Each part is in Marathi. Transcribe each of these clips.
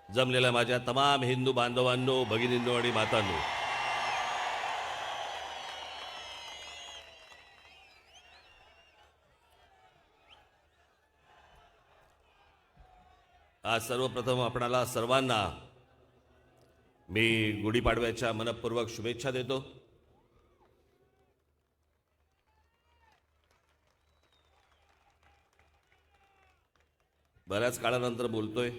जमलेल्या माझ्या तमाम हिंदू बांधवांनो, भगिनींनो आणि मातांनो, आज सर्वप्रथम आपणाला सर्वांना मी गुढीपाडव्याच्या मनपूर्वक शुभेच्छा देतो. बऱ्याच काळानंतर बोलतोय.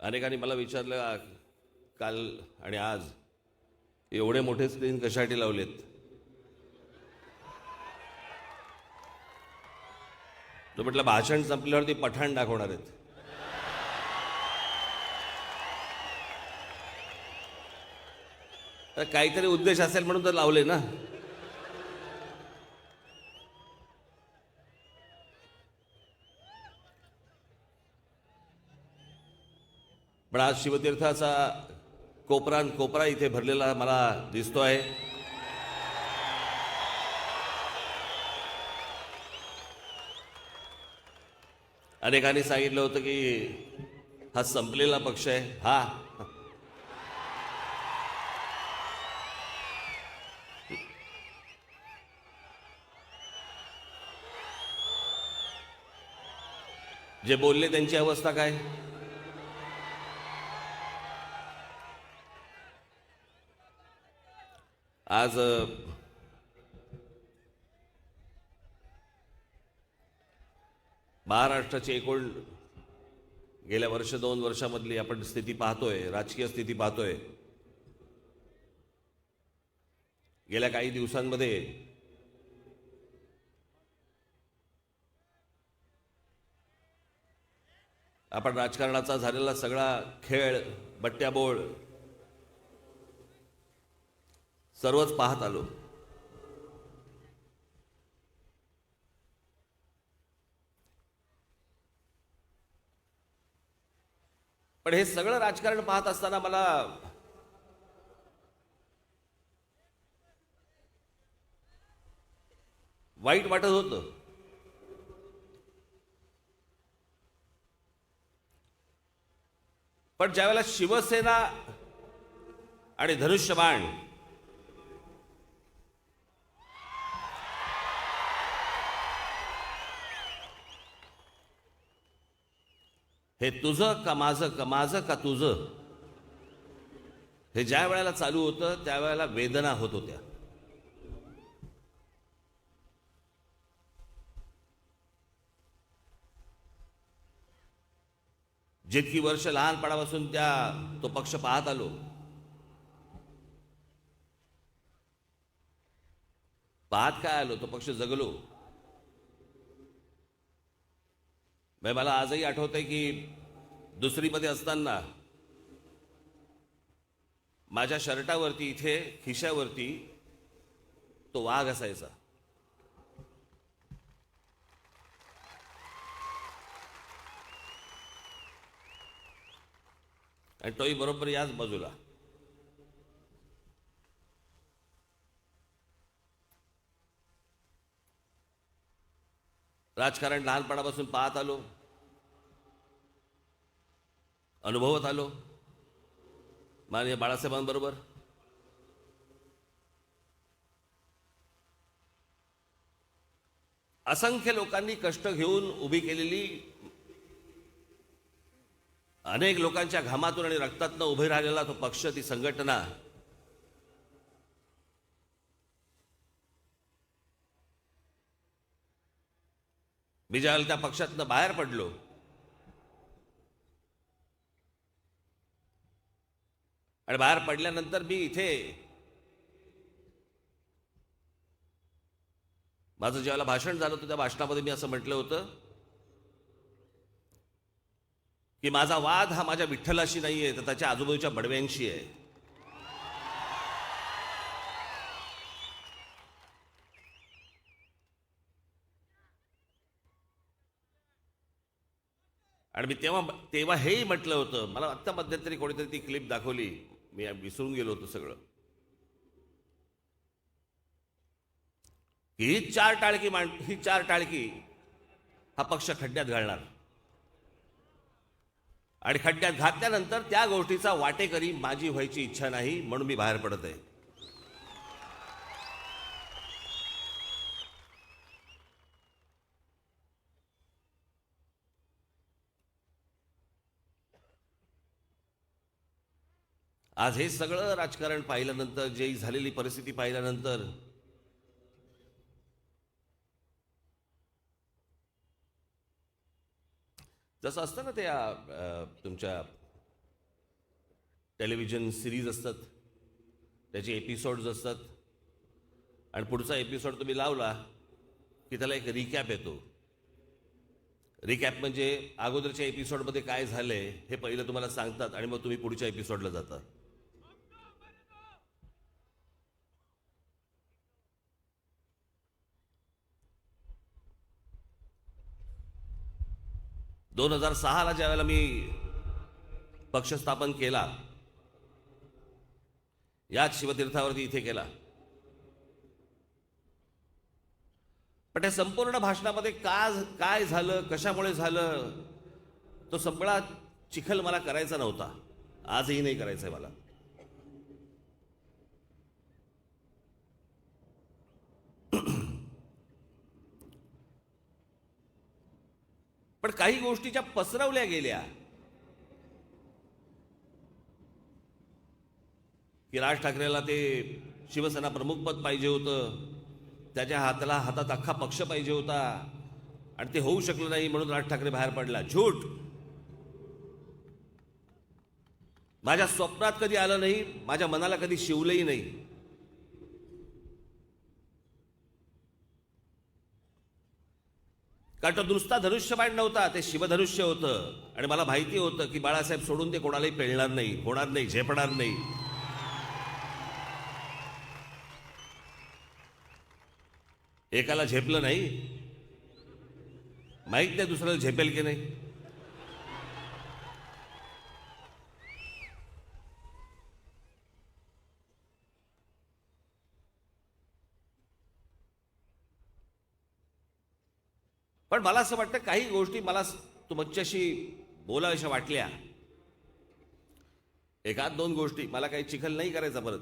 अनेकांनी मला विचारलं काल आणि आज एवढे मोठे स्क्रीन कशासाठी लावलेत. तो म्हटलं भाषण संपल्यावरती पठाण दाखवणार आहेत. तर काहीतरी उद्देश असेल म्हणून तर लावले ना. पण आज शिवतीर्थाचा कोपरा इथे भरलेला मला दिसतो आहे. अनेकांनी सांगितलं होतं की हा संपलेला पक्ष आहे. जे बोलले त्यांची अवस्था काय. आज महाराष्ट्राची एकूण गेल्या वर्ष 2 वर्षामधली आपण स्थिती पाहतोय, राजकीय स्थिती पाहतोय. गेल्या काही दिवसांमध्ये आपण राजकारणाचा झालेला सगळा खेळ, बट्ट्याबोळ सर्वच पाहत आलो. पण हे सगळं राजकारण पाहत असताना मला वाईट वाटत होतं. पण ज्यावेळेला शिवसेना आणि धनुष्यबाण हे तुझं का माझं, का माझं का तुझं, हे ज्या वेळेला चालू होतं त्यावेळेला वेदना होत होत्या. जितकी वर्ष लहानपणापासून तो पक्ष पाहत आलो, पाहत काय आलो, तो पक्ष जगलो. मला आजही आठवतंय की दुसरीमध्ये असताना माझ्या शर्टावरती इथे खिशावरती तो वाघ असायचा. आणि तोही बरोबर याच बाजूला. राजकारण लहानपणापासून पाहत आलो, अनुभवत आलो माननीय बाळासाहेबांबरोबर. असंख्य लोकांनी कष्ट घेऊन उभी केलेली, अनेक लोकांच्या घामातून आणि रक्तातून उभे राहिलेला तो पक्ष, ती संघटना, मी ज्यावेळेला त्या पक्षातनं बाहेर पडलो, आणि बाहेर पडल्यानंतर मी इथे माझं ज्यावेळेला भाषण झालं होतं त्या भाषणामध्ये मी असं म्हटलं होतं की माझा वाद हा माझ्या विठ्ठलाशी नाहीये, तर त्याच्या आजूबाजूच्या बडव्यांशी आहे. आणि मी तेव्हा हेही म्हटलं होतं. मला आत्ता मध्यंतरी कोणीतरी ती क्लिप दाखवली, मी विसरून गेलो होतो सगळं, की ही चार टाळकी हा पक्ष खड्ड्यात घालणार आणि खड्ड्यात घातल्यानंतर त्या गोष्टीचा वाटेकरी माझी व्हायची इच्छा नाही, म्हणून मी बाहेर पडत आहे. आज हे सगळं राजकारण पाहिल्यानंतर, जे झालेली परिस्थिती पाहिल्यानंतर जसं असतं ना त्या तुमच्या टेलिव्हिजन सिरीज असतात, त्याचे एपिसोड्स असतात आणि पुढचा एपिसोड तुम्ही लावला की त्याला एक रिकॅप येतो. रिकॅप म्हणजे अगोदरच्या एपिसोडमध्ये काय झालंय हे पहिलं तुम्हाला सांगतात आणि मग तुम्ही पुढच्या एपिसोडला जाता. 2006ला ज्या वेळेला मी पक्ष स्थापन केला, याच शिवतीर्थावरती इथे केला, पण त्या संपूर्ण भाषणामध्ये काय झालं, कशामुळे झालं, तो सगळा चिखल मला करायचा नव्हता. आजही नाही करायचंय मला. पण काही गोष्टी ज्या पसरवल्या गेल्या की राज ठाकरेला ते शिवसेना प्रमुखपद पाहिजे होतं, त्याच्या हातात अख्खा पक्ष पाहिजे होता आणि ते होऊ शकलं नाही म्हणून राज ठाकरे बाहेर पडला. झूट. माझ्या स्वप्नात कधी आलं नाही, माझ्या मनाला कधी शिवलंही नाही. कारण तो नुसता धनुष्यबाण नव्हता, ते शिवधनुष्य होतं आणि मला माहिती होतं की बाळासाहेब सोडून ते कोणालाही पेलणार नाही, होणार नाही, झेपणार नाही. एकाला झेपलं नाही, माहित नाही दुसऱ्याला झेपेल की नाही. पण मला असं वाटतं काही गोष्टी मला तुमच्याशी बोलाव्याशा वाटल्या. एखाद दोन गोष्टी मला काही चिखल नाही करायचा परत.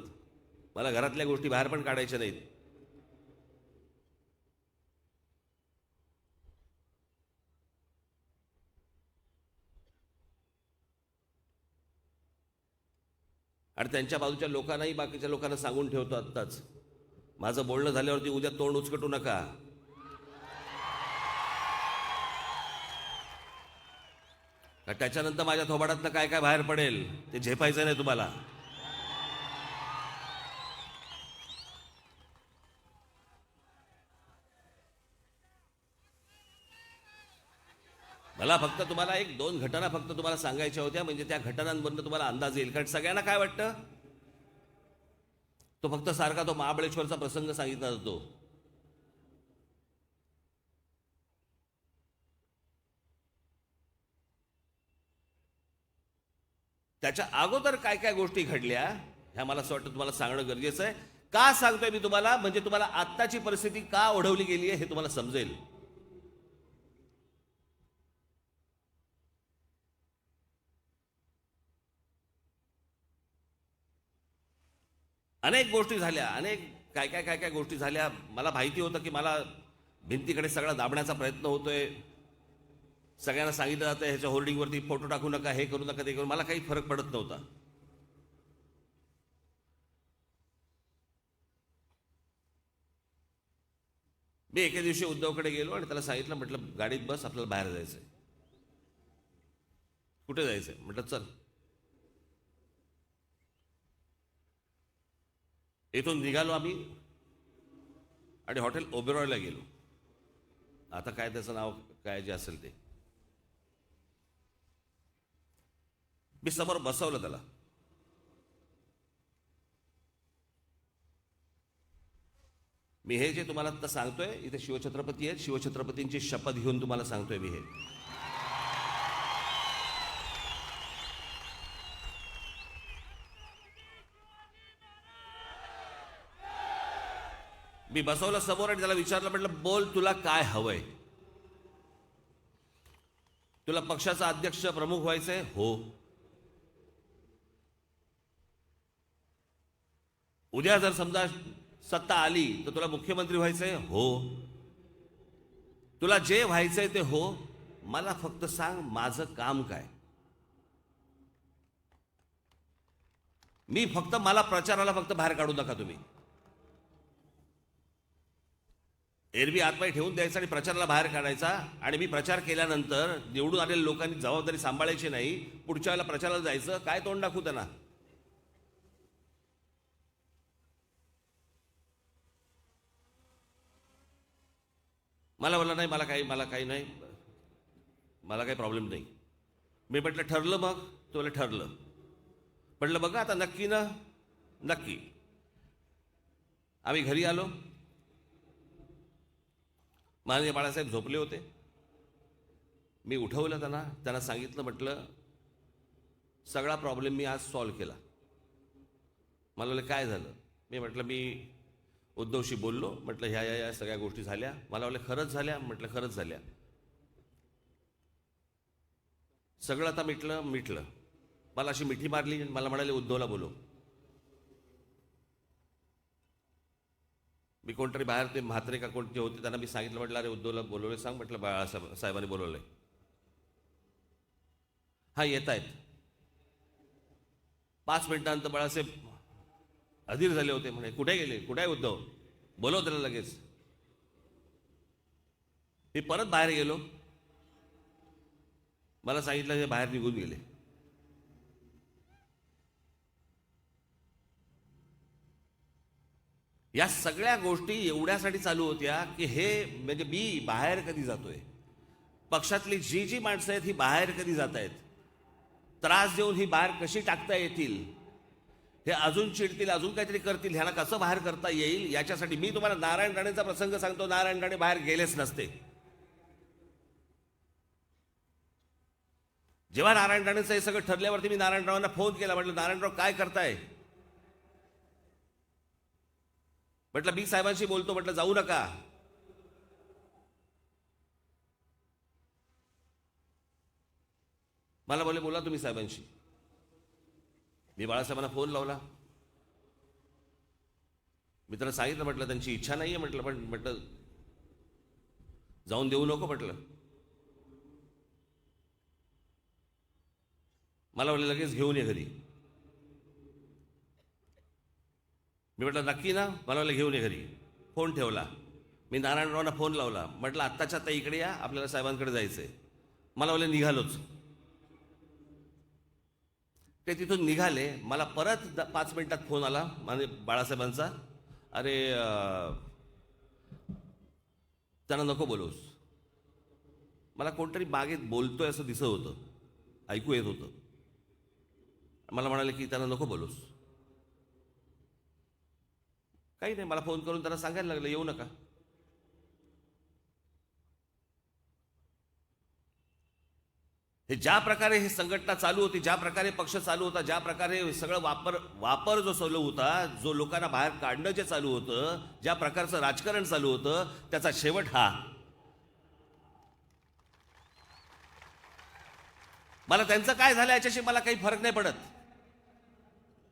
मला घरातल्या गोष्टी बाहेर पण काढायच्या नाहीत. आणि त्यांच्या बाजूच्या लोकांनाही बाकीच्या लोकांना सांगून ठेवतो आत्ताच, माझं बोलणं झाल्यावरती उद्या तोंड उचकटू नका. त्याच्यानंतर माझ्या थोबाडातनं काय काय बाहेर पडेल ते झेपायचं नाही तुम्हाला. मला फक्त तुम्हाला एक दोन घटना फक्त तुम्हाला सांगायच्या होत्या, म्हणजे त्या घटनांवरनं तुम्हाला अंदाज येईल. कारण सगळ्यांना काय वाटतं, तो फक्त सारखा तो महाबळेश्वरचा प्रसंग सांगितला जातो. त्याच्या अगोदर काय काय गोष्टी घडल्या ह्या मला असं वाटतं तुम्हाला सांगणं गरजेचं आहे. का सांगतोय मी तुम्हाला, म्हणजे तुम्हाला आत्ताची परिस्थिती का ओढवली गेली आहे हे तुम्हाला समजेल. अनेक गोष्टी झाल्या, अनेक काय काय काय काय गोष्टी झाल्या. मला माहिती होतं की मला भिंतीकडे सगळा दाबण्याचा प्रयत्न होतोय. सगळ्यांना सांगितलं जातं ह्याच्या होर्डिंगवरती फोटो टाकू नका, हे करू नका, ते करू. मला काही फरक पडत नव्हता. मी एके दिवशी उद्धवकडे गेलो आणि त्याला सांगितलं, म्हटलं गाडीत बस, आपल्याला बाहेर जायचंय. कुठे जायचंय म्हटलं, चल. इथून निघालो आम्ही आणि हॉटेल ओबेरॉयला गेलो. आता काय त्याचं नाव काय जे असेल ते, मी समोर बसवलं त्याला. मी हे जे तुम्हाला आता सांगतोय, इथे शिवछत्रपती आहेत, शिवछत्रपतींची शपथ घेऊन तुम्हाला सांगतोय मी हे. मी बसवलं समोर आणि त्याला विचारलं, म्हटलं बोल तुला काय हवंय. तुला पक्षाचा अध्यक्ष प्रमुख व्हायचंय? हो. उद्या जर समजा सत्ता आली तर तुला मुख्यमंत्री व्हायचंय? हो. तुला जे व्हायचंय ते हो. मला फक्त सांग माझं काम काय. मला प्रचाराला फक्त बाहेर काढू नका तुम्ही. एरवी आतमध्ये ठेवून द्यायचा आणि प्रचाराला बाहेर काढायचा, आणि मी प्रचार केल्यानंतर निवडून आलेल्या लोकांनी जबाबदारी सांभाळायची नाही. पुढच्या वेळेला प्रचाराला जायचं, काय तोंड दाखवू त्यांना. मला बोलला नाही, मला काही नाही, मला काही प्रॉब्लेम नाही. मी म्हटलं ठरलं मग? तो बोला ठरलं. म्हटलं बघा आता नक्की ना? नक्की. आम्ही घरी आलो. माननीय बाळासाहेब झोपले होते. मी उठवलं त्यांना सांगितलं, म्हटलं सगळा प्रॉब्लेम मी आज सॉल्व्ह केला. मला बोलले काय झालं? मी म्हटलं मी उद्धवशी बोललो, म्हटलं ह्या सगळ्या गोष्टी झाल्या. मला बोलले खरंच झाल्या? म्हटलं खरंच झाल्या. सगळं आता मिटलं. मला अशी मिठी मारली, मला म्हणाले उद्धवला बोलव. मी कोणतरी बाहेर ते म्हात्रे का कोणते होते त्यांना मी सांगितलं, म्हटलं अरे उद्धवला बोलवले सांग, म्हटलं बाळासाहेबांनी बोलवलंय. हा येत आहेत. 5 मिनिटांनंतर बाळासाहेब अधीर झाले होते. म्हणे कुठे गेले? कुठे आहे उद्धव? बोलव त्याला लगेच. मी परत बाहेर गेलो. मला सांगितलं हे बाहेर निघून गेले. या सगळ्या गोष्टी एवढ्यासाठी चालू होत्या की हे म्हणजे मी बाहेर कधी जातोय, पक्षातली जी माणसं आहेत ही बाहेर कधी जात आहेत, त्रास देऊन ही बाहेर कशी टाकता येतील, हे अजून चिडतील, अजून काहीतरी करतील, ह्याला कसं बाहेर करता येईल, याच्यासाठी मी तुम्हाला नारायण राणेचा प्रसंग सांगतो. नारायण राणे बाहेर गेलेच नसते. जेव्हा नारायण राणेचं हे सगळं ठरल्यावरती मी नारायणरावांना फोन केला. म्हटलं नारायणराव काय करताय? म्हटलं मी साहेबांशी बोलतो. म्हटलं जाऊ नका. मला बोलले बोला तुम्ही साहेबांशी. मी बाळासाहेबांना फोन लावला. मी त्यांना सांगितलं, म्हटलं त्यांची इच्छा नाहीये, म्हटलं पण म्हटलं जाऊन देऊ नको. म्हटलं मला बोलले लगेच घेऊन ये घरी. मी म्हटलं नक्की ना? मला बोलले घेऊन ये घरी. फोन ठेवला. मी नारायणरावांना फोन लावला. म्हटलं आत्ताच्या आत्ता इकडे या, आपल्याला साहेबांकडे जायचंय. मला बोलले निघालोच. ते तिथून निघाले. मला परत 5 मिनिटात फोन आला म्हणजे बाळासाहेबांचा. अरे त्यांना नको बोलवूस. मला कोणतरी बागेत बोलतोय असं दिसत होतं, ऐकू येत होतं. मला म्हणाले की त्यांना नको बोलूस. काही नाही, मला फोन करून त्यांना सांगायला लागलं येऊ नका. हे ज्या प्रकारे हे संघटना चालू होती, ज्या प्रकारे पक्ष चालू होता, ज्या प्रकारे सगळं वापर जो चालू होता, जो लोकांना बाहेर काढणं जे चालू होतं, ज्या प्रकारचं राजकारण चालू होतं, त्याचा शेवट हा. मला त्यांचं काय झालं याच्याशी मला काही फरक नाही पडत.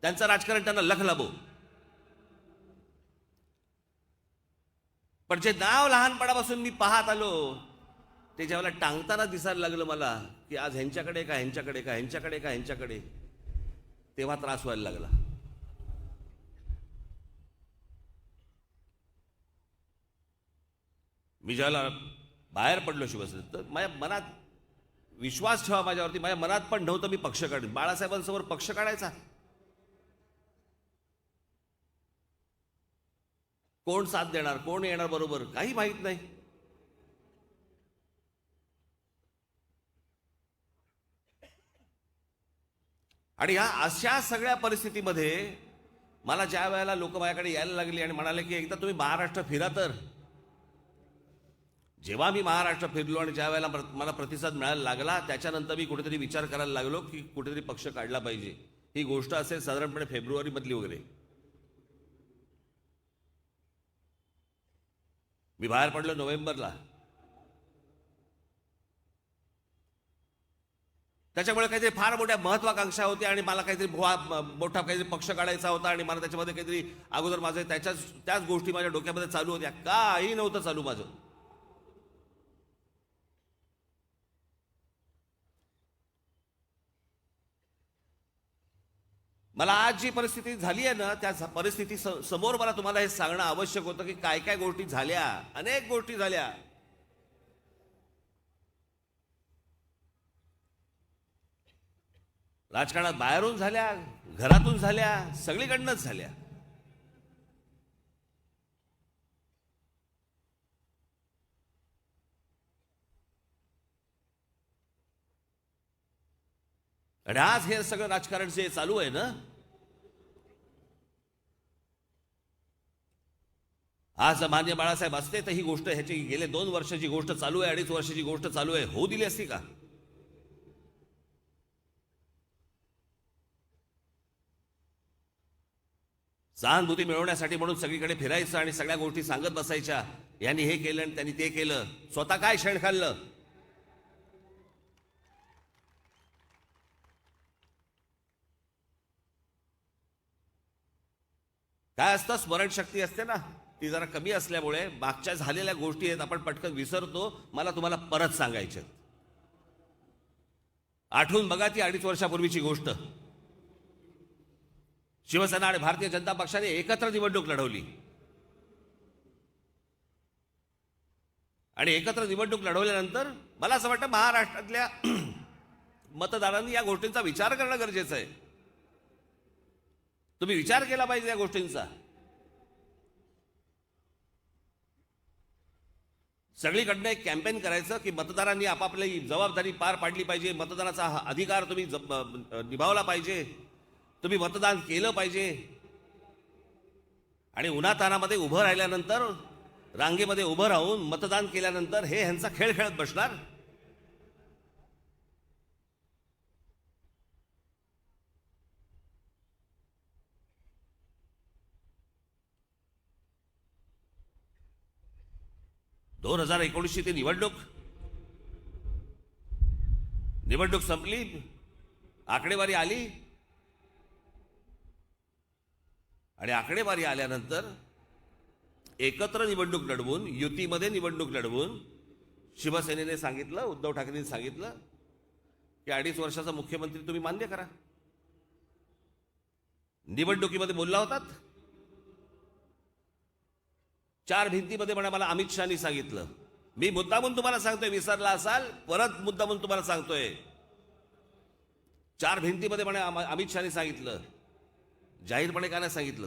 त्यांचं राजकारण त्यांना लख लाभो. पण जे नाव लहानपणापासून मी पाहत आलो ते ज्यावेळेला टांगताना दिसायला लागलं मला की आज ह्यांच्याकडे का ह्यांच्याकडे का ह्यांच्याकडे का ह्यांच्याकडे, तेव्हा त्रास व्हायला लागला. मी ज्यावेळेला बाहेर पडलो शिवसेनेत तर माझ्या मनात विश्वास ठेवा माझ्यावरती, माझ्या मनात पण नव्हतं मी पक्ष काढेन. बाळासाहेबांसमोर पक्ष काढायचा? कोण साथ देणार, कोण येणार बरोबर, काही माहित नाही. आणि या अशा सगळ्या परिस्थितीमध्ये मला ज्या वेळेला लोक माझ्याकडे यायला लागले आणि म्हणाले की एकदा तुम्ही महाराष्ट्र फिरा, तर जेव्हा मी महाराष्ट्र फिरलो आणि ज्या वेळेला मला प्रतिसाद मिळायला लागला त्याच्यानंतर मी कुठेतरी विचार करायला लागलो की कुठेतरी पक्ष काढला पाहिजे. ही गोष्ट असेल साधारणपणे फेब्रुवारी मधली वगैरे. मी बाहेर पडलो नोव्हेंबरला. त्याच्यामुळे काहीतरी फार मोठ्या महत्वाकांक्षा होत्या आणि मला काहीतरी मोठा काहीतरी पक्ष काढायचा होता आणि मला त्याच्यामध्ये काहीतरी अगोदर माझे त्याच गोष्टी माझ्या डोक्यामध्ये चालू होत्या. काही नव्हतं चालू माझं. मला आज जी परिस्थिती झाली आहे ना, त्या परिस्थिती समोर मला तुम्हाला हे सांगणं आवश्यक होतं की काय काय गोष्टी झाल्या. अनेक गोष्टी झाल्या. राजकारणात बाहेरून झाल्या, घरातून झाल्या, सगळीकडनंच झाल्या. आणि आज हे सगळं राजकारण जे चालू आहे ना, आज मान्य बाळासाहेब असते तर ही गोष्ट ह्याची गेले 2 वर्षाची गोष्ट चालू आहे, 2.5 वर्षाची गोष्ट चालू आहे, होऊ दिली असती का? सहानुभूती मिळवण्यासाठी म्हणून सगळीकडे फिरायचं आणि सगळ्या गोष्टी सांगत बसायच्या. यांनी हे केलं आणि त्यांनी ते केलं. स्वतः काय शेण खाल्लं? काय असतं, स्मरणशक्ती असते ना, ती जरा कमी असल्यामुळे मागच्या झालेल्या गोष्टी आहेत आपण पटकन विसरतो. मला तुम्हाला परत सांगायच्या. आठवून बघा ती 2.5 वर्षापूर्वीची गोष्ट. शिवसेना आणि भारतीय जनता पक्षाने एकत्र निवडणूक लढवली आणि एकत्र निवडणूक लढवल्यानंतर मला असं वाटतं महाराष्ट्रातल्या मतदारांनी या गोष्टींचा विचार करणं गरजेचं आहे. तुम्ही विचार केला पाहिजे या गोष्टींचा. सगळीकडनं एक कॅम्पेन करायचं की मतदारांनी आपापली जबाबदारी पार पाडली पाहिजे. मतदानाचा अधिकार तुम्ही निभावला पाहिजे. तुम्ही मतदान केलं पाहिजे. आणि उन्हातानामध्ये उभं राहिल्यानंतर, रांगेमध्ये उभं राहून मतदान केल्यानंतर हे ह्यांचा खेळ खेळत बसणार. दोन 2019ची ती निवडणूक संपली, आकडेवारी आली आणि आकडेवारी आल्यानंतर एकत्र निवडणूक लढवून, युतीमध्ये निवडणूक लढवून शिवसेनेने सांगितलं, उद्धव ठाकरेंनी सांगितलं की 2.5 वर्षाचा मुख्यमंत्री तुम्ही मान्य करा. निवडणुकीमध्ये बोलला होतात. 4 भिंतीमध्ये मला अमित शहानी सांगितलं. मी मुद्दामून तुम्हाला सांगतोय, विसरला असाल, परत मुद्दामून तुम्हाला सांगतोय. 4 भिंतीमध्ये अमित शहानी सांगितलं. जाहीरपणे का नाही सांगितलं?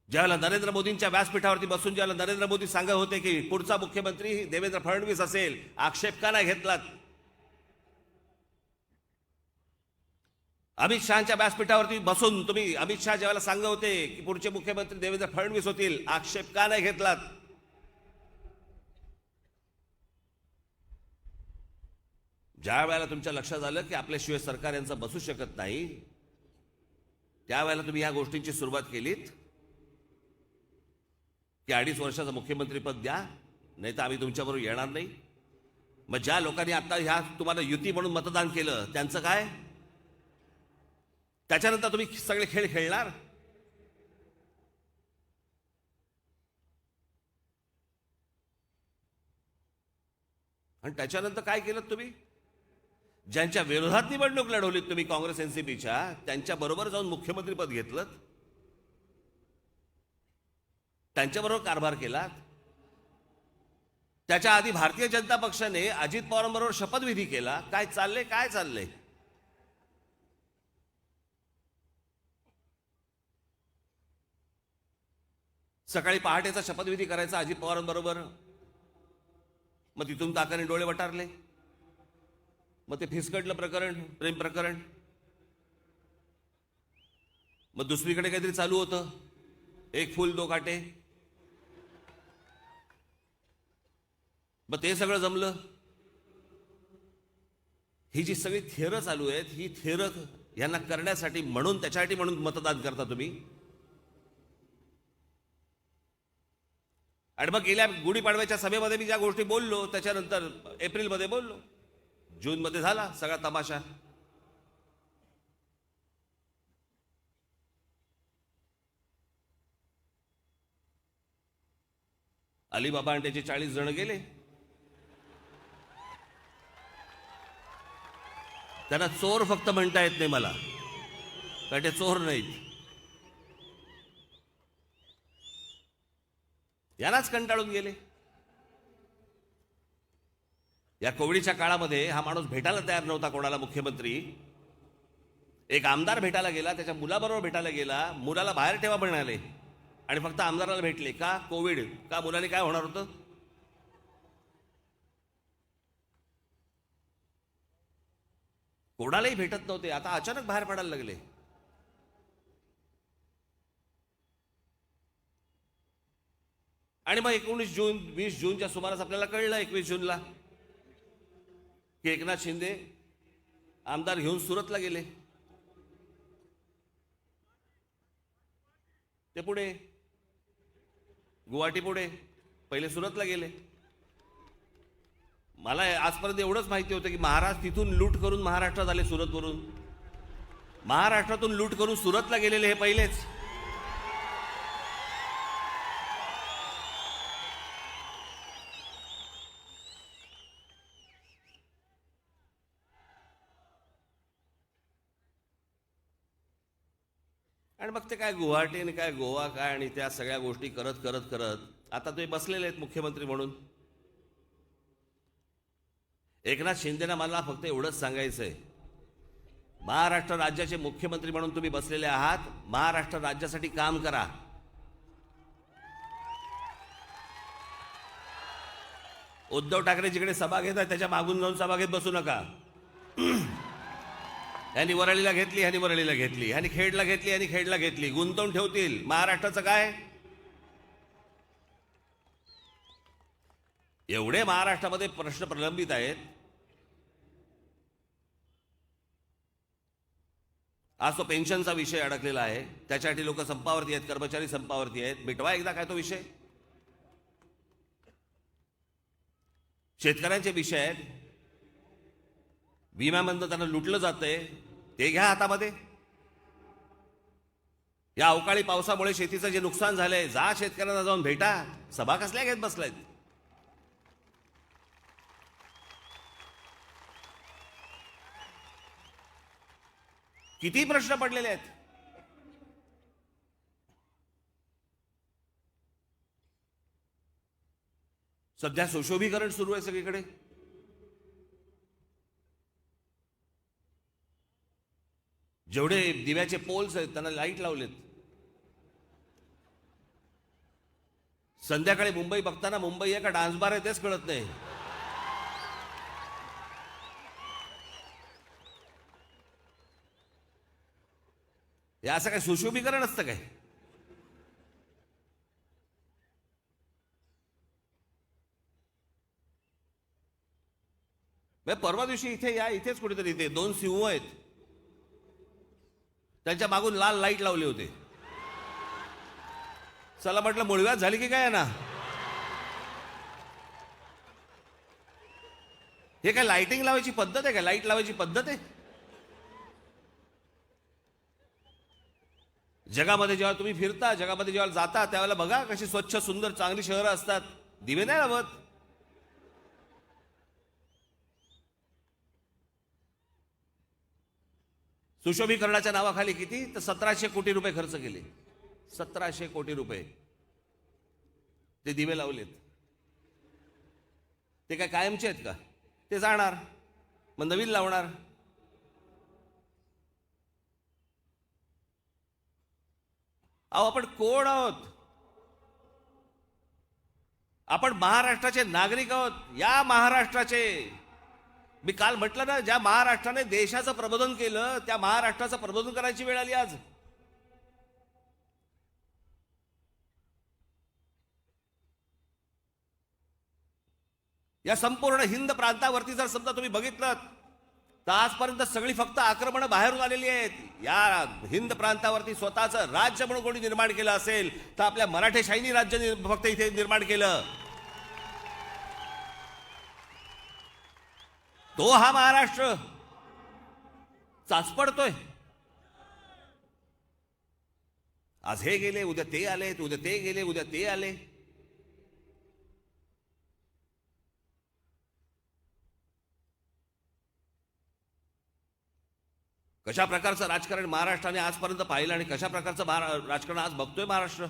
ज्यावेळेला नरेंद्र मोदींच्या व्यासपीठावरती बसून ज्यावेळेला नरेंद्र मोदी सांगत होते की पुढचा मुख्यमंत्री देवेंद्र फडणवीस असेल, आक्षेप का नाही घेतलात? अमित शहाच्या व्यासपीठावरती बसून तुम्ही अमित शहा ज्यावेळेला सांगत होते की पुढचे मुख्यमंत्री देवेंद्र फडणवीस होतील, आक्षेप का नाही घेतलात? ज्या वेळेला तुमच्या लक्षात आलं की आपल्याशिवाय सरकार यांचं बसू शकत नाही, त्यावेळेला तुम्ही या गोष्टींची सुरुवात केलीत की 2.5 वर्षाचं मुख्यमंत्रीपद द्या, नाही तर आम्ही तुमच्याबरोबर येणार नाही. मग ज्या लोकांनी आता ह्या तुम्हाला युती म्हणून मतदान केलं त्यांचं काय? त्याच्यानंतर तुम्ही सगळे खेळ खेळणार. आणि त्याच्यानंतर काय केलं तुम्ही? ज्यांच्या विरोधात निवडणूक लढवलीत तुम्ही काँग्रेस एनसीपीच्या, त्यांच्या बरोबर जाऊन मुख्यमंत्रीपद घेतलं, त्यांच्याबरोबर कारभार केला. त्याच्या आधी भारतीय जनता पक्षाने अजित पवारांबरोबर शपथविधी केला. काय चाललंय? सकाळी पहाटेचा शपथविधी करायचा अजित पवारांबरोबर, मग तिथून काकाने डोळे वटारले, मग ते फिसकटलं प्रकरण, प्रेम प्रकरण. मग दुसरीकडे काहीतरी चालू होतं, एक फूल दो काटे. मग ते सगळं जमलं. ही जी सगळी थेरं चालू आहेत, ही थेरं यांना करण्यासाठी म्हणून, त्याच्यासाठी म्हणून मतदान करता तुम्ही. आणि मग गेल्या गुढीपाडव्याच्या सभेमध्ये मी ज्या गोष्टी बोललो त्याच्यानंतर एप्रिलमध्ये बोललो, जूनमध्ये झाला सगळा तमाशा. अलीबाबा आणि त्याचे 40 जण गेले. त्यांना चोर फक्त म्हणता येत नाही मला, कारण ते चोर नाहीत. यालाच कंटाळून गेले. या कोविडच्या काळामध्ये हा माणूस भेटायला तयार नव्हता कोणाला. मुख्यमंत्री एक आमदार भेटायला गेला, त्याच्या मुलाबरोबर भेटायला गेला, मुलाला बाहेर ठेवा म्हणाले आणि फक्त आमदाराला भेटले. का? कोविड. का? मुलाने काय होणार होतं? कोणालाही भेटत नव्हते, आता अचानक बाहेर पडायला लागले. आणि मग 19 जून 20 जूनच्या सुमारास आपल्याला कळलं, 21 जूनला, की एकनाथ शिंदे आमदार घेऊन सुरतला गेले. ते पुढे गुवाहाटी पुढे पहिले सुरतला गेले. मला आजपर्यंत एवढंच माहिती होतं की महाराज तिथून लूट करून महाराष्ट्रात आले, सुरतवरून. महाराष्ट्रातून लूट करून सुरतला गेलेले हे पहिलेच. आणि मग ते काय गुवाहाटी आणि काय गोवा काय आणि त्या सगळ्या गोष्टी करत करत करत आता तुम्ही बसलेले आहेत मुख्यमंत्री म्हणून. एकनाथ शिंदेना मला फक्त एवढंच सांगायचंय, महाराष्ट्र राज्याचे मुख्यमंत्री म्हणून तुम्ही बसलेले आहात, महाराष्ट्र राज्यासाठी काम करा. उद्धव ठाकरे जिकडे सभा घेत आहेत त्याच्या मागून जाऊन सभा घेत बसू नका. ह्यांनी वरळीला घेतली, ह्यांनी वरळीला घेतली, ह्यांनी खेडला घेतली, ह्यांनी खेडला घेतली, गुंतवून ठेवतील. महाराष्ट्राचं काय? एवढे महाराष्ट्रामध्ये प्रश्न प्रलंबित आहेत. आज तो पेन्शनचा विषय अडकलेला आहे, त्याच्यासाठी लोक संपावरती आहेत, कर्मचारी संपावरती आहेत. मिटवा एकदा काय तो विषय. शेतकऱ्यांचे विषय आहेत, विम्यामधनं त्यांना लुटलं जातंय, ते घ्या हातामध्ये. या अवकाळी पावसामुळे शेतीचं जे नुकसान झालंय, जा शेतकऱ्यांना जाऊन भेटा. सभा कसल्या घेत बसलायत? किती प्रश्न पडलेले आहेत. सध्या सुशोभीकरण सुरू आहे सगळीकडे. जेवढे दिव्याचे पोल्स आहेत त्यांना लाईट लावलेत. संध्याकाळी मुंबई बघताना मुंबई आहे का डान्स बार आहे तेच कळत नाही. हे असं काय सुशोभीकरण असतं काय? परवा दिवशी इथे या, इथेच कुठेतरी इथे 2 सिंह आहेत, त्यांच्या मागून लाल लाईट लावले होते. चला म्हटलं मुळव्यात झाली की काय ना. हे काय लाइटिंग लावायची पद्धत आहे का? लाईट लावायची पद्धत आहे? जगामध्ये जेव्हा तुम्ही फिरता, जगामध्ये जेव्हा जाता, त्यावेळेला बघा कशी स्वच्छ सुंदर चांगली शहरं असतात, दिवे नाही लावत. सुशोभीकरणाच्या नावाखाली किती? तर 1700 कोटी रुपये खर्च केले. 1700 कोटी रुपये ते दिवे लावलेत. ते काय कायमचे आहेत का? ते जाणार, मग नवीन लावणार. अहो आपण कोण आहोत? आपण महाराष्ट्राचे नागरिक आहोत. या महाराष्ट्राचे, मी काल म्हटलं ना, ज्या महाराष्ट्राने देशाचं प्रबोधन केलं त्या महाराष्ट्राचं प्रबोधन करायची वेळ आली आज. या संपूर्ण हिंद प्रांतावरती जर समजा तुम्ही बघितलं तर आजपर्यंत सगळी फक्त आक्रमणं बाहेरून आलेली आहेत. या हिंद प्रांतावरती स्वतःचं राज्य म्हणून कोणी निर्माण केलं असेल तर आपल्या मराठेशाहीनी राज्य फक्त इथे निर्माण केलं. तो हा महाराष्ट्र चाचपडतोय. आज हे गेले, उद्या ते आले, उद्या ते गेले, उद्या ते आले. कशा प्रकारचं राजकारण महाराष्ट्राने आजपर्यंत पाहिलं आणि कशा प्रकारचं राजकारण आज बघतोय महाराष्ट्र.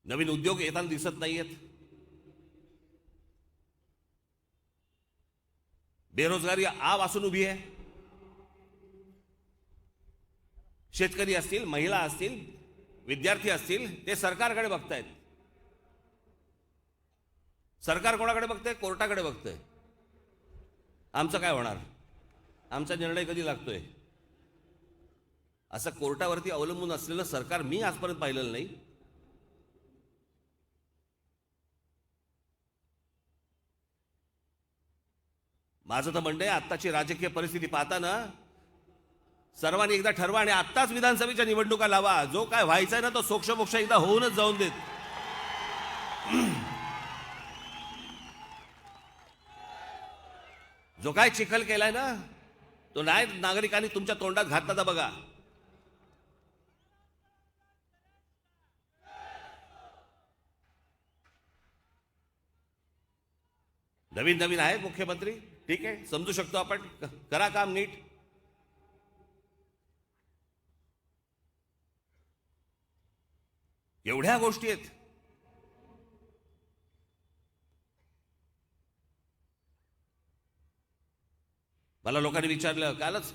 नवीन उद्योग येताना दिसत नाहीयेत. बेरोजगारी आ वासून उभी आहे. शेतकरी असतील, महिला असतील, विद्यार्थी असतील, ते सरकारकडे बघतायत. सरकार कोणाकडे बघतंय? कोर्टाकडे बघतंय. आमचं काय होणार? आमचा निर्णय कधी लागतोय? असं कोर्टावरती अवलंबून असलेलं सरकार मी आजपर्यंत पाहिलेलं नाही. माझं तर म्हणणं आहे, आत्ताची राजकीय परिस्थिती पाहताना सर्वांनी एकदा ठरवा आणि आत्ताच विधानसभेच्या निवडणुका लावा. जो काय व्हायचा ना तो सोक्षमोक्ष एकदा होऊनच जाऊन देत. जो काय चिखल केलाय ना तो नाही नागरिकांनी तुमच्या तोंडात घातला बघा. नवीन नवीन आहेत मुख्यमंत्री, ठीक आहे, समजू शकतो आपण. करा काम नीट. एवढ्या गोष्टी आहेत. मला लोकांनी विचारलं,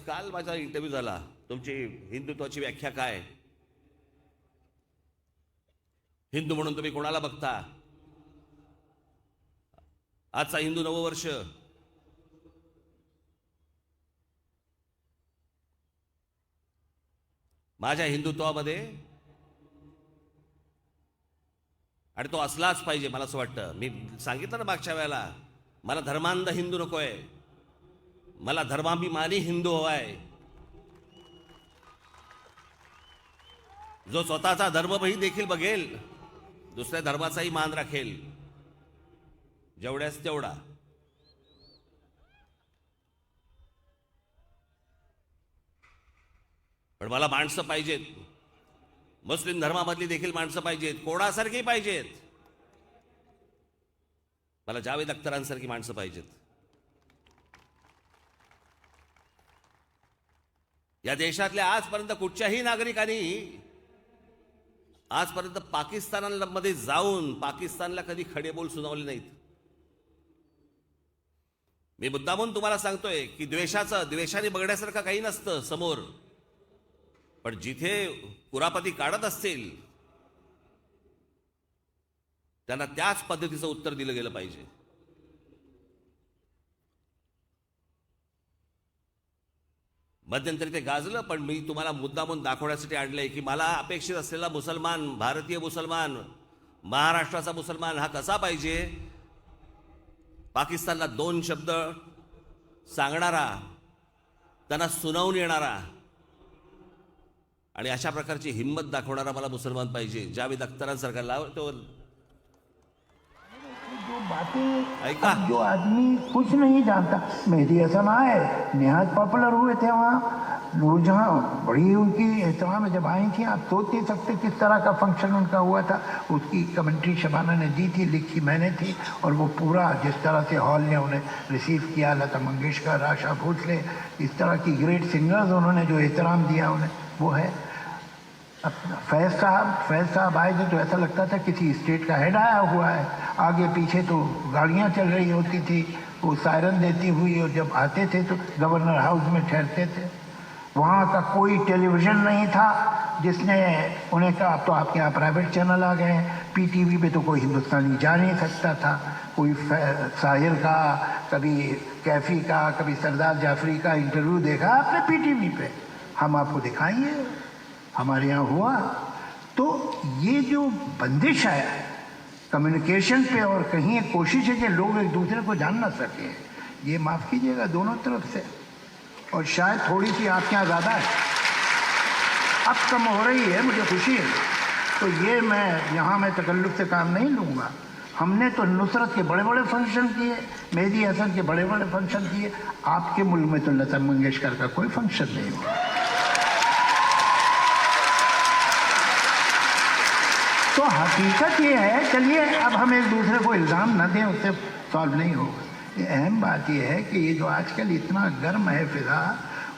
काल माझा इंटरव्ह्यू झाला, तुमची हिंदुत्वाची व्याख्या काय? हिंदू म्हणून तुम्ही कोणाला बघता? आजचा हिंदू नववर्ष. माझ्या हिंदुत्वामध्ये, आणि तो असलाच पाहिजे मला असं वाटतं. मी सांगितलं ना मागच्या वेळेला, मला धर्मांध हिंदू नकोय, मला धर्माभिमानी हिंदू हवाय. जो स्वतःचा धर्मही देखील बघेल, दुसऱ्या धर्माचाही मान राखेल, जेवढ्यास तेवढा. पण मला माणसं पाहिजेत. मुस्लिम धर्मामधली देखील माणसं पाहिजेत, कोणासारखी पाहिजेत. मला जावेद अख्तरांसारखी माणसं पाहिजेत. या देशातल्या आजपर्यंत कुठच्याही नागरिकांनी आजपर्यंत पाकिस्तानामध्ये जाऊन पाकिस्तानला कधी खडे बोल सुनावले नाहीत. मी मुद्दामून तुम्हाला सांगतोय की द्वेषाने बघण्यासारखं काही नसतं समोर. पण जिथे कुरापती काढत असतील त्यांना त्याच पद्धतीचं उत्तर दिलं गेलं पाहिजे. मध्यंतरी ते गाजलं, पण मी तुम्हाला मुद्दामून दाखवण्यासाठी आणलंय की मला अपेक्षित असलेला मुसलमान, भारतीय मुसलमान, महाराष्ट्राचा मुसलमान हा कसा पाहिजे. पाकिस्तानला 2 शब्द सांगणारा, त्यांना सुनावून येणारा आणि अशा प्रकारची हिम्मत दाखवणारा मला मुसलमान पाहिजे. जावेद अख्तरांसारखा लावतो. जो बातें, जो आदमी कुछ नहीं जानता. मेहदी हसन आए, निहायत पॉपुलर हुए थे वहाँ. नूरजहां बड़ी उनकी एहतराम जब आई थी. आप सोच नहीं सकते किस तरह का फंक्शन उनका हुआ था. उसकी कमेंट्री शबाना ने दी थी, लिखी मैंने थी. और वो पूरा जिस तरह से हॉल ने उन्हें रिसीव किया, लता मंगेशकर, आशा भोसले, इस तरह की ग्रेट सिंगर्स, उन्होंने जो एहतराम दिया उन्हें, वो है. फैज़ साहब आए थे तो ऐसा लगता था किसी स्टेट का हेड आया हुआ है. आगे पीछे तो गाड़ियाँ चल रही होती थी, वो सायरन देती हुई, और जब आते थे तो गवर्नर हाउस में ठहरते थे. वहाँ का कोई टेलीविज़न नहीं था जिसने उन्हें कहा अब तो आपके यहाँ प्राइवेट चैनल आ गए हैं. पीटीवी पे तो कोई हिंदुस्तानी जा नहीं सकता था. कोई साहिर का, कभी कैफी का, कभी सरदार जाफरी का इंटरव्यू देखा आपने पीटीवी पे? हम आपको दिखाएंगे, हमारे यहाँ हुआ. तो ये जो बंदिश है कम्युनिकेशन पे और कहीं एक कोशिश है कि लोग एक दूसरे को जान ना सके। ये माफ़ कीजिएगा दोनों तरफ से, और शायद थोड़ी सी आपके यहाँ ज़्यादा है, अब कम हो रही है, मुझे खुशी है। तो ये मैं तकल्लुफ़ से काम नहीं लूँगा। हमने तो नुसरत के बड़े बड़े फंक्शन किए, मेहदी हसन के बड़े बड़े फंक्शन किए, आपके मुल्क में तो लता मंगेशकर का कोई फंक्शन नहीं हुआ। तो हकीकत ये है, चलिए अब हम एक दूसरे को इल्ज़ाम न दें, उससे सॉल्व नहीं होगा। ये अहम बात यह है कि ये जो आजकल इतना गर्म है फिजा,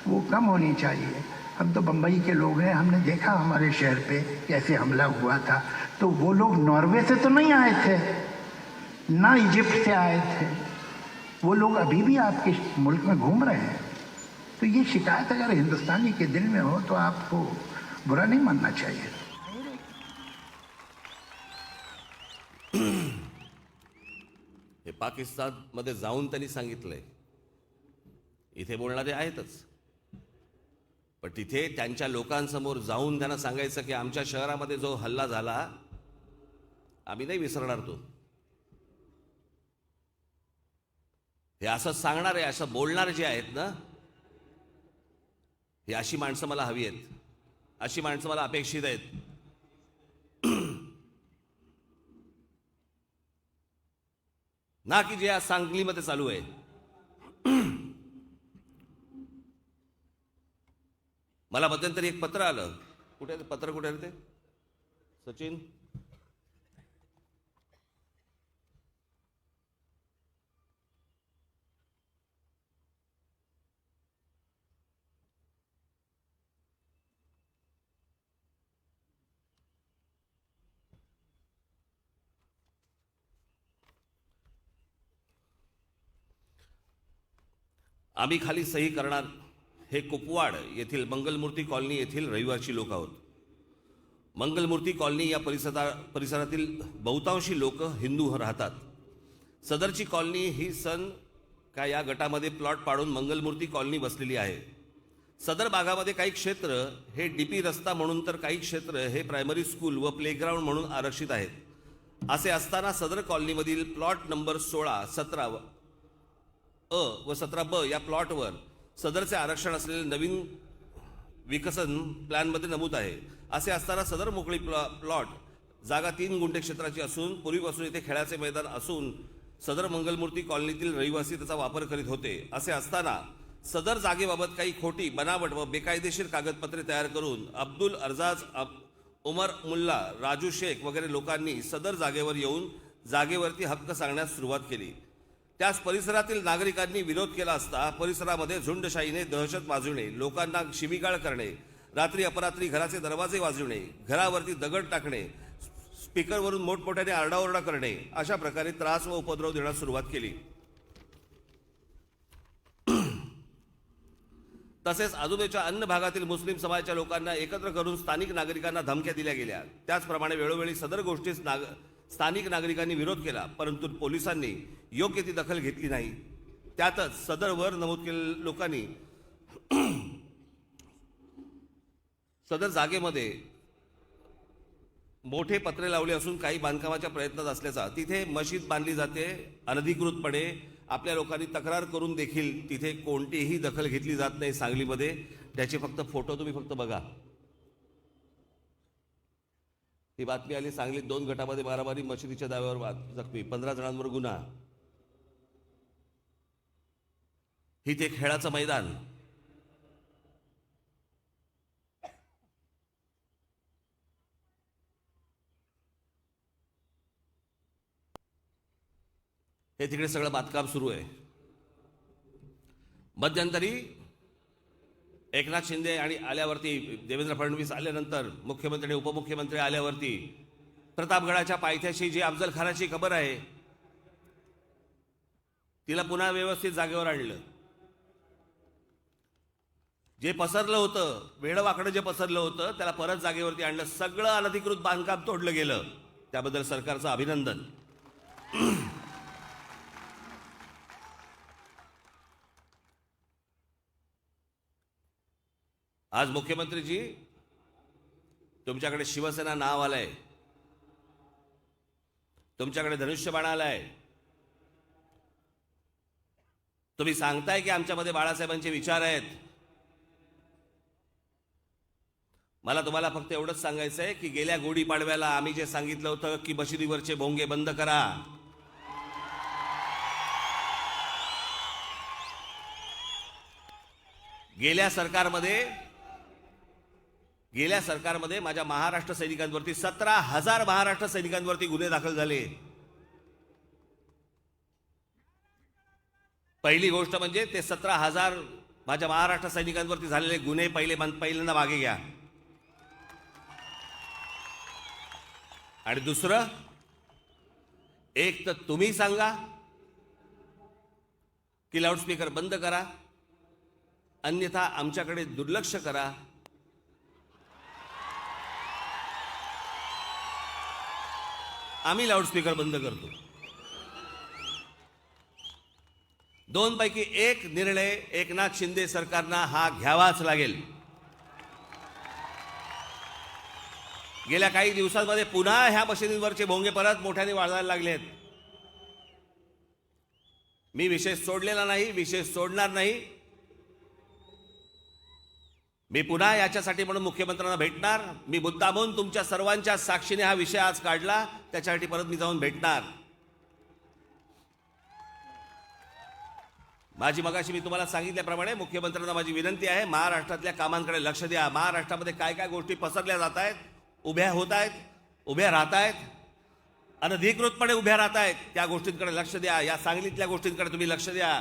वो कम होनी चाहिए। हम तो बम्बई के लोग हैं, हमने देखा हमारे शहर पे कैसे हमला हुआ था। तो वो लोग नॉर्वे से तो नहीं आए थे, ना इजिप्ट से आए थे, वो लोग अभी भी आपके मुल्क में घूम रहे हैं। तो ये शिकायत अगर हिंदुस्तानी के दिल में हो तो आपको बुरा नहीं मानना चाहिए। हे पाकिस्तानमध्ये जाऊन त्यांनी सांगितलंय, इथे बोलणारे आहेतच, पण तिथे त्यांच्या लोकांसमोर जाऊन त्यांना सांगायचं की आमच्या शहरामध्ये जो हल्ला झाला आम्ही नाही विसरणार तो. हे असं सांगणारे, असं बोलणारे जे आहेत ना, ही अशी माणसं मला हवी आहेत, अशी माणसं मला अपेक्षित आहेत. ना की जे आज सांगलीमध्ये चालू आहे. मला मध्यंतरी एक पत्र आलं, कुठे पत्र, कुठे आहे ते सचिन? आम्ही खाली सही करणार हे कुपवाड येथील मंगलमूर्ती कॉलनी येथील रहिवासी लोक आहोत. मंगलमूर्ती कॉलनी या परिसरातील बहुतांशी लोक हिंदू राहतात. सदरची कॉलनी ही का या गटामध्ये प्लॉट पाडून मंगलमूर्ती कॉलनी बसलेली आहे. सदर भागामध्ये काही क्षेत्र हे डीपी रस्ता म्हणून तर काही क्षेत्र हे प्रायमरी स्कूल व प्लेग्राऊंड म्हणून आरक्षित आहेत. असे असताना सदर कॉलनीमधील प्लॉट नंबर 16, 17 अ व 17 ब या प्लॉटवर सदरचे आरक्षण असलेले नवीन विकसन प्लॅनमध्ये नमूद आहे. असे असताना सदर मोकळी प्लॉट जागा 3 गुंठे क्षेत्राची असून पूर्वीपासून इथे खेळाचे मैदान असून सदर मंगलमूर्ती कॉलनीतील रहिवासी त्याचा वापर करीत होते. असे असताना सदर जागेबाबत काही खोटी, बनावट व बेकायदेशीर कागदपत्रे तयार करून अब्दुल अर्जाज, उमर मुल्ला, राजू शेख वगैरे लोकांनी सदर जागेवर येऊन जागेवरती हक्क सांगण्यास सुरुवात केली. त्यास परिसरातील नागरिकांनी विरोध केला असता परिसरामध्ये झुंडशाहीने दहशत माजविणे, लोकांना शिवीगाळ करणे, रात्री अपरात्री घराचे दरवाजे वाजविणे, घरावरती दगड टाकणे, स्पीकरवरून मोठमोठ्याने आरडाओरडा करणे, अशा प्रकारे त्रास व उपद्रव देण्यास सुरुवात केली. तसेच आजूबाजूच्या अन्य भागातील मुस्लिम समाजाच्या लोकांना एकत्र करून स्थानिक नागरिकांना धमक्या दिल्या गेल्या. त्याचप्रमाणे वेळोवेळी सदर गोष्टीस स्थानिक नागरिकांनी विरोध केला, परंतु पोलिसांनी योग्य ती दखल घेतली नाही. त्यातच सदर वर नमूद केलेल्या लोकांनी सदर जागेमध्ये मोठे पत्रे लावले असून काही बांधकामाच्या प्रयत्नात असल्याचा, तिथे मशीद बांधली जाते अनधिकृतपणे, आपल्या लोकांनी तक्रार करून देखील तिथे कोणतीही दखल घेतली जात नाही सांगलीमध्ये. त्याचे फक्त फोटो तुम्ही फक्त बघा. ही बातमी आली, सांगलीत 2 गटामध्ये मारामारी, मशिदीच्या दाव्यावर जखमी, 15 जणांवर गुन्हा. ही ते खेळाचं मैदान. हे तिकडे सगळं बांधकाम सुरू आहे. मध्यंतरी एकनाथ शिंदे आणि आल्यावरती, देवेंद्र फडणवीस आल्यानंतर, मुख्यमंत्री आणि उपमुख्यमंत्री आल्यावरती प्रतापगडाच्या पायथ्याशी जी अफजल खानाची खबर आहे तिला पुन्हा व्यवस्थित जागेवर आणलं. जे पसरलं होतं, वेडवाकडं जे पसरलं होतं त्याला परत जागेवरती आणलं. सगळं अनधिकृत बांधकाम तोडलं गेलं. त्याबद्दल सरकारचं अभिनंदन. आज मुख्यमंत्रीजी, तुमच्याकडे शिवसेना नाव आलंय. तुमच्याकडे धनुष्यबाण आलाय. तुम्ही सांगताय की आमच्यामध्ये बाळासाहेबांचे विचार आहेत. मला तुम्हाला फक्त एवढंच सांगायचं आहे की गेल्या गुढीपाडव्याला आम्ही जे सांगितलं होतं की मशिदीवरचे भोंगे बंद करा, गेल्या सरकारमध्ये माझ्या महाराष्ट्र सैनिकांवरती 17,000 महाराष्ट्र सैनिकांवरती गुन्हे दाखल झाले. पहिली गोष्ट म्हणजे ते 17,000 माझ्या महाराष्ट्र सैनिकांवरती झालेले गुन्हे पहिल्यांदा मागे घ्या. आणि दुसरं, एक तर तुम्ही सांगा की लाऊडस्पीकर बंद करा, अन्यथा आमच्याकडे दुर्लक्ष करा. आम्ही लाऊडस्पीकर बंद करतो. दोनपैकी एक निर्णय एकनाथ शिंदे सरकारना हा घ्यावाच लागेल. गेल्या काही दिवसांमध्ये पुन्हा ह्या मशिदींवरचे भोंगे परत मोठ्याने वाढायला लागलेत. मी विषय सोडलेला नाही, विषय सोडणार नाही. मी पुन्हा याच्यासाठी म्हणून मुख्यमंत्र्यांना भेटणार. मी मुद्दामून तुमच्या सर्वांच्या साक्षीने हा विषय आज काढला, त्याच्यासाठी परत मी जाऊन भेटणार. मगाशी मी तुम्हाला सांगितल्याप्रमाणे मुख्यमंत्र्यांना माझी विनंती आहे, महाराष्ट्रातल्या कामांकडे लक्ष द्या. महाराष्ट्रामध्ये काय काय गोष्टी पसरल्या जात आहेत, उभ्या होत आहेत, उभ्या राहत आहेत, अनधिकृतपणे उभ्या राहत आहेत, त्या गोष्टींकडे लक्ष द्या. या सांगलीतल्या गोष्टींकडे तुम्ही लक्ष द्या.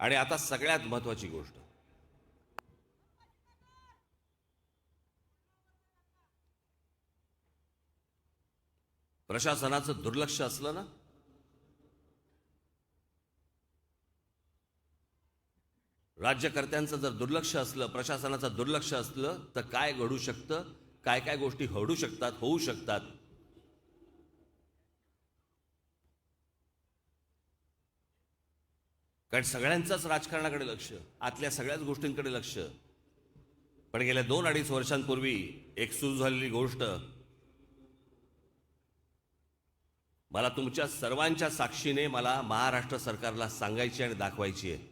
आणि आता सगळ्यात महत्वाची गोष्ट, प्रशासनाचं दुर्लक्ष असलं ना, राज्यकर्त्यांचं जर दुर्लक्ष असलं, प्रशासनाचं दुर्लक्ष असलं तर काय घडू शकतं, काय काय गोष्टी होऊ शकतात. कारण सगळ्यांचंच राजकारणाकडे लक्ष, आतल्या सगळ्याच गोष्टींकडे लक्ष. पण गेल्या 2-2.5 वर्षांपूर्वी एक सुरू झालेली गोष्ट मला तुमच्या सर्वांच्या साक्षीने मला महाराष्ट्र सरकारला सांगायची आणि दाखवायची आहे.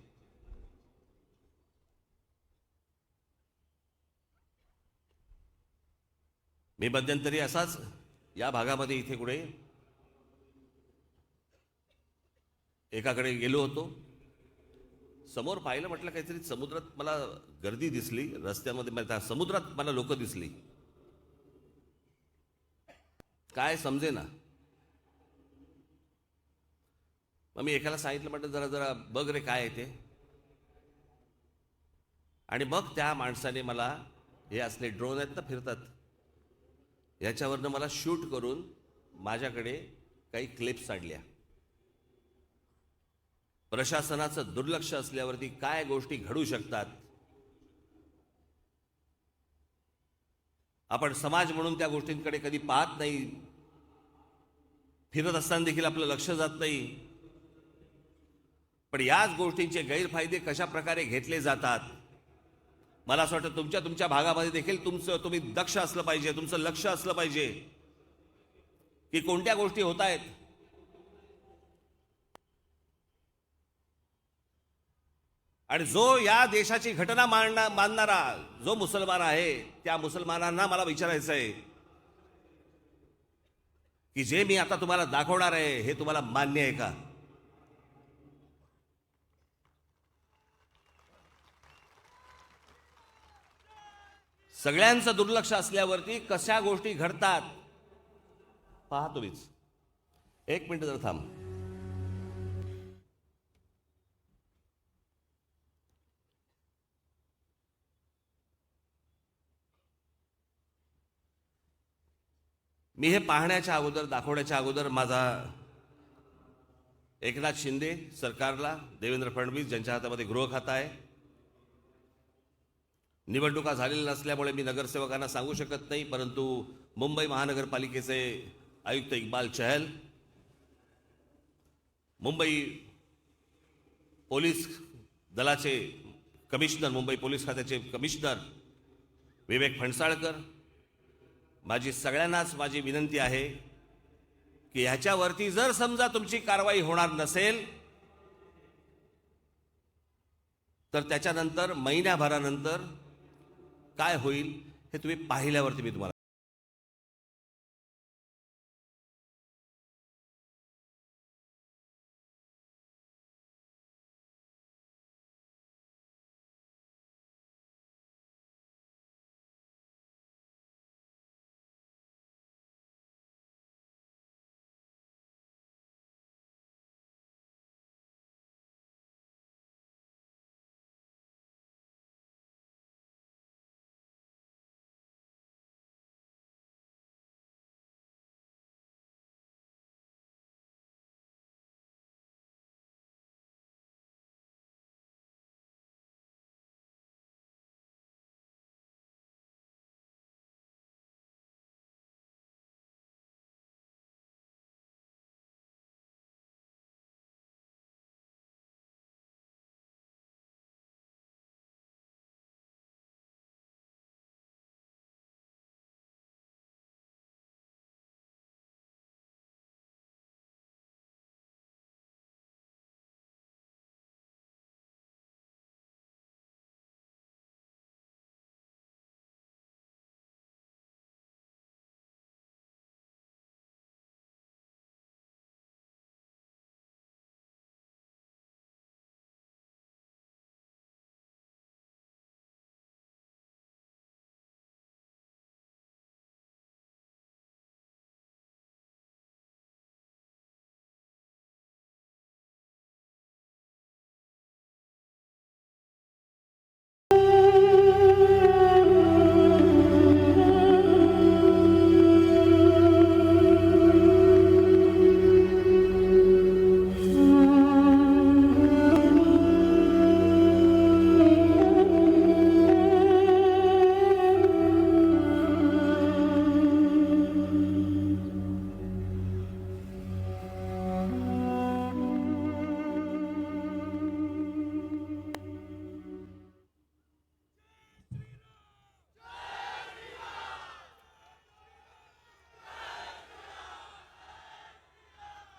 मी मध्यंतरी असाच या भागामध्ये इथे कुठे एकाकडे गेलो होतो. समोर पाहिलं, म्हटलं काहीतरी समुद्रात मला गर्दी दिसली, रस्त्यामध्ये समुद्रात मला लोक दिसली. काय समजे ना. मग मी एकाला सांगितलं, म्हटलं जरा जरा बघ रे काय आहे ते. आणि मग त्या माणसाने मला, हे असले ड्रोन आहेत ना फिरतात, याच्यावरनं मला शूट करून माझ्याकडे काही क्लिप्स आणल्या. प्रशासनाचं दुर्लक्ष असल्यावरती काय गोष्टी घडू शकतात. आपण समाज म्हणून त्या गोष्टींकडे कधी पाहत नाही, फिरत असताना देखील आपलं लक्ष जात नाही. पण याच गोष्टींचे गैरफायदे कशा प्रकारे घेतले जातात. मला असं वाटतं तुमच्या भागामध्ये देखील तुम्ही दक्ष असलं पाहिजे, तुमचं लक्ष असलं पाहिजे की कोणत्या गोष्टी होत आहेत. आणि जो या देशाची घटना मानणारा जो मुसलमान आहे, त्या मुसलमानांना मला विचारायचं आहे की जे मी आता तुम्हाला दाखवणार आहे हे तुम्हाला मान्य आहे का. सगळ्यांचं दुर्लक्ष असल्यावरती कशा गोष्टी घडतात पहा तुम्हीच. एक मिनिट जर थांब. मी हे पाहण्याच्या अगोदर, दाखवण्याच्या अगोदर माझा एकनाथ शिंदे सरकारला, देवेंद्र फडणवीस ज्यांच्या हातामध्ये गृह खाता आहे, निवडणुका झालेल्या नसल्यामुळे मी नगरसेवकांना सांगू शकत नाही, परंतु मुंबई महानगरपालिकेचे आयुक्त इक्बाल चहल, मुंबई पोलीस दलाचे कमिशनर, मुंबई पोलीस खात्याचे कमिशनर विवेक फणसाळकर, माझी सगळ्यांनाच माझी विनंती आहे की ह्याच्यावरती जर समजा तुमची कारवाई होणार नसेल तर त्याच्यानंतर महिन्याभरानंतर काय होईल हे तुम्ही पाहिल्यावरती मी तुम्हाला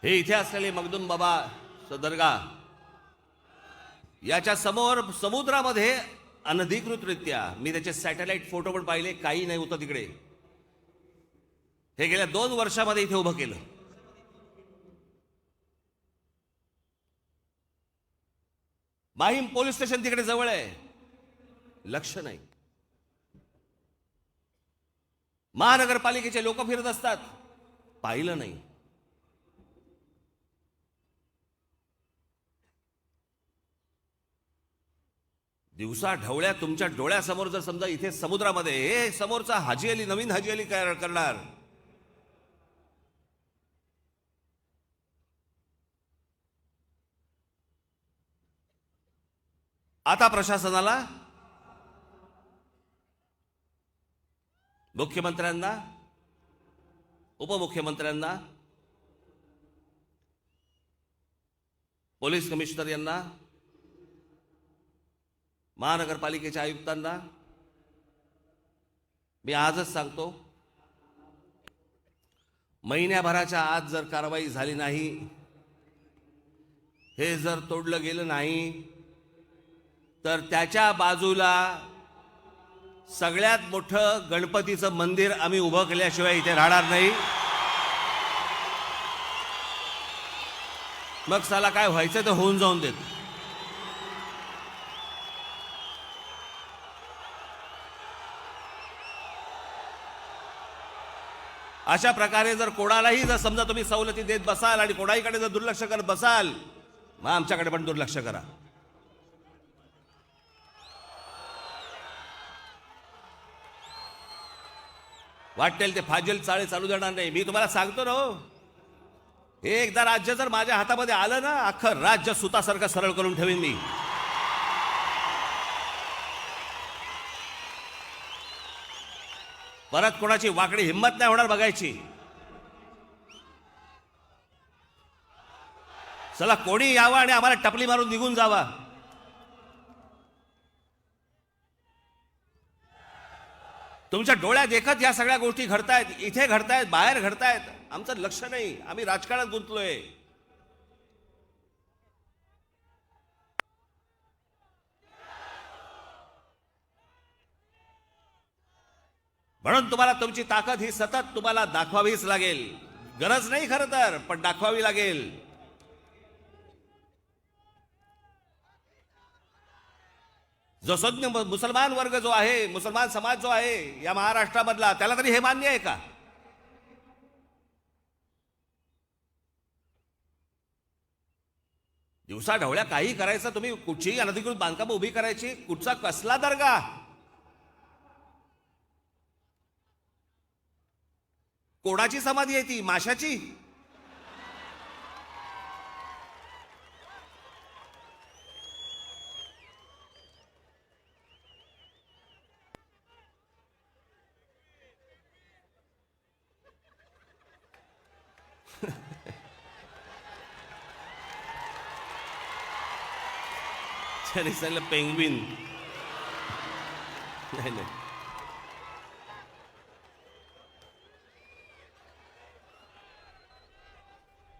हे इथे असलेले मगदूम बाबा दर्गा याच्या समोर समुद्रामध्ये अनधिकृतरित्या मी त्याचे सॅटेलाइट फोटो पण पाहिले, काही नाही होतं तिकडे. हे गेल्या 2 वर्षामध्ये इथे उभं केलं. माहीम पोलीस स्टेशन तिकडे जवळ आहे, लक्ष नाही. महानगरपालिकेचे लोक फिरत असतात, पाहिलं नाही. दिवसा ढवळ्या तुमच्या डोळ्यासमोर जर समजा इथे समुद्रामध्ये हे समोरचा हाजी अली, नवीन हाजी अली काय करणार? आता प्रशासनाला, मुख्यमंत्र्यांना, उपमुख्यमंत्र्यांना, पोलीस कमिशनर यांना, महानगरपालिकेच्या आयुक्तांना मी आजच सांगतो, महिन्याभराच्या आत जर कारवाई झाली नाही, हे जर तोडलं गेलं नाही, तर त्याच्या बाजूला सगळ्यात मोठं गणपतीचं मंदिर आम्ही उभं केल्याशिवाय इथे राहणार नाही. मग साला काय व्हायचं ते होऊन जाऊन देत. अशा प्रकारे जर कोणालाही जर समजा तुम्ही सवलती देत बसाल आणि कोणाहीकडे जर दुर्लक्ष करत बसाल, मग आमच्याकडे पण दुर्लक्ष करा. वाटेल ते फाजील चाळे चालू देणार नाही. मी तुम्हाला सांगतो ना हो, हे एकदा राज्य जर माझ्या हातामध्ये आलं ना, अख्खं राज्य सुतासारखं सरळ करून ठेवीन मी. परत कोणाची वाकडी हिंमत नाही होणार बघायची. चला कोणी यावं आणि आम्हाला टपली मारून निघून जावा. तुमच्या डोळ्यात देखत या सगळ्या गोष्टी घडतायत, इथे घडतायत, बाहेर घडतायत. आमचं लक्ष नाही, आम्ही राजकारणात गुंतलोय. म्हणून तुम्हाला तुमची ताकद ही सतत तुम्हाला दाखवावीच लागेल. गरज नाही खरं तर, पण दाखवावी लागेल. जो सज्ञ मुसलमान वर्ग जो आहे, मुसलमान समाज जो आहे या महाराष्ट्रामधला, त्याला तरी हे मान्य आहे का? दिवसा ढवळ्या काही करायचं, तुम्ही कुठचीही अनधिकृत बांधकाम उभी करायची, कुठचा कसला दर्गा? कोणाची समाधी आहे ती? माशाची? त्याने सांगितलं पेंग्विन. नाही नाही,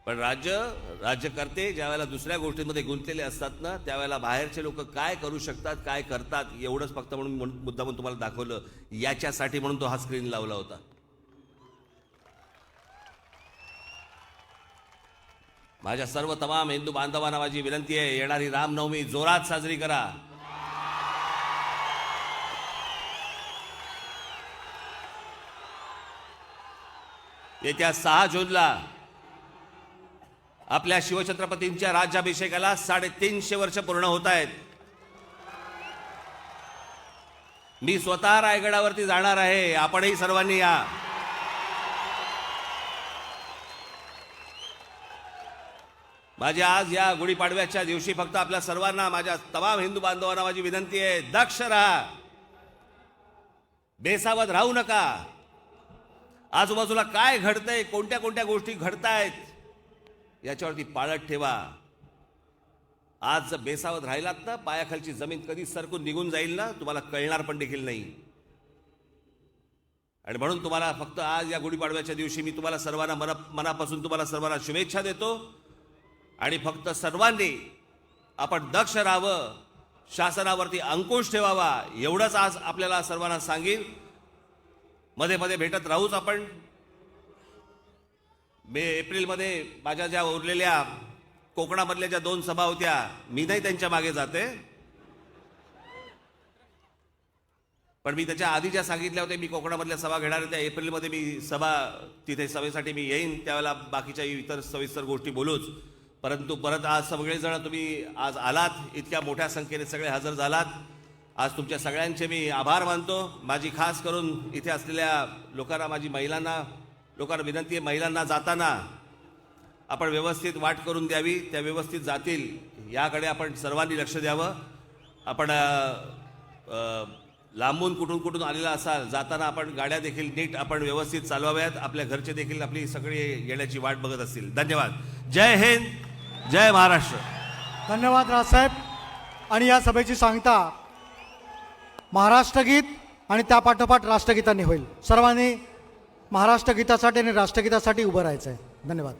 पण राज्यकर्ते ज्या वेळेला दुसऱ्या गोष्टींमध्ये गुंतलेले असतात ना, त्यावेळेला बाहेरचे लोक काय करू शकतात, काय करतात, एवढंच फक्त म्हणून मुद्दा म्हणून तुम्हाला दाखवलं. याच्यासाठी म्हणून तो हा स्क्रीन लावला होता. माझ्या सर्व तमाम हिंदू बांधवांना माझी विनंती आहे, येणारी रामनवमी जोरात साजरी करा. येत्या 6 जूनला आपल्या शिवछत्रपतींच्या राज्याभिषेकाला 350 वर्ष पूर्ण होत आहेत. मी स्वतः रायगडावरती जाणार आहे, आपणही सर्वांनी या. माझी आज या गुढीपाडव्याच्या दिवशी फक्त आपल्या सर्वांना, माझ्या तमाम हिंदू बांधवांना माझी विनंती आहे, दक्ष राहा, बेसावध राहू नका. आजूबाजूला काय घडतंय, कोणत्या कोणत्या गोष्टी घडतायत, याच्यावरती पाळत ठेवा. आज जर बेसावध राहिलात ना, पायाखालची जमीन कधी सरकून निघून जाईल ना, तुम्हाला कळणार पण देखील नाही. आणि म्हणून तुम्हाला फक्त आज या गुढीपाडव्याच्या दिवशी मी तुम्हाला सर्वांना मनापासून तुम्हाला सर्वांना शुभेच्छा देतो. आणि फक्त सर्वांनी आपण दक्ष राहावं, शासनावरती अंकुश ठेवावा, एवढंच आज आपल्याला सर्वांना सांगेन. मध्ये मध्ये भेटत राहूच आपण. एप्रिलमध्ये माझ्या ज्या उरलेल्या कोकणामधल्या ज्या 2 सभा होत्या, मी नाही त्यांच्या मागे जाते, पण मी त्याच्या आधी ज्या सांगितल्या होत्या मी कोकणामधल्या सभा घेणार आहे, त्या एप्रिलमध्ये मी तिथे सभेसाठी मी येईन. त्यावेळेला बाकीच्या इतर सविस्तर गोष्टी बोलूच. परंतु परत आज सगळेजण तुम्ही आज आलात, इतक्या मोठ्या संख्येने सगळे हजर झालात. आज तुमच्या सगळ्यांचे मी आभार मानतो. माझी खास करून इथे असलेल्या लोकांना विनंती आहे, महिलांना जाताना आपण व्यवस्थित वाट करून द्यावी, त्या व्यवस्थित जातील याकडे आपण सर्वांनी लक्ष द्यावं. आपण लांबून कुठून आलेला असाल, जाताना आपण गाड्या देखील नीट आपण व्यवस्थित चालवाव्यात. आपल्या घरचे देखील आपली सगळी येण्याची वाट बघत असतील. धन्यवाद. जय हिंद, जय महाराष्ट्र. धन्यवाद राजसाहेब. आणि या सभेची सांगता महाराष्ट्र गीत आणि त्यापाठोपाठ राष्ट्रगीतांनी होईल. सर्वांनी महाराष्ट्र गीतासाठी आणि राष्ट्रगीतासाठी उभं राहायचं आहे. धन्यवाद.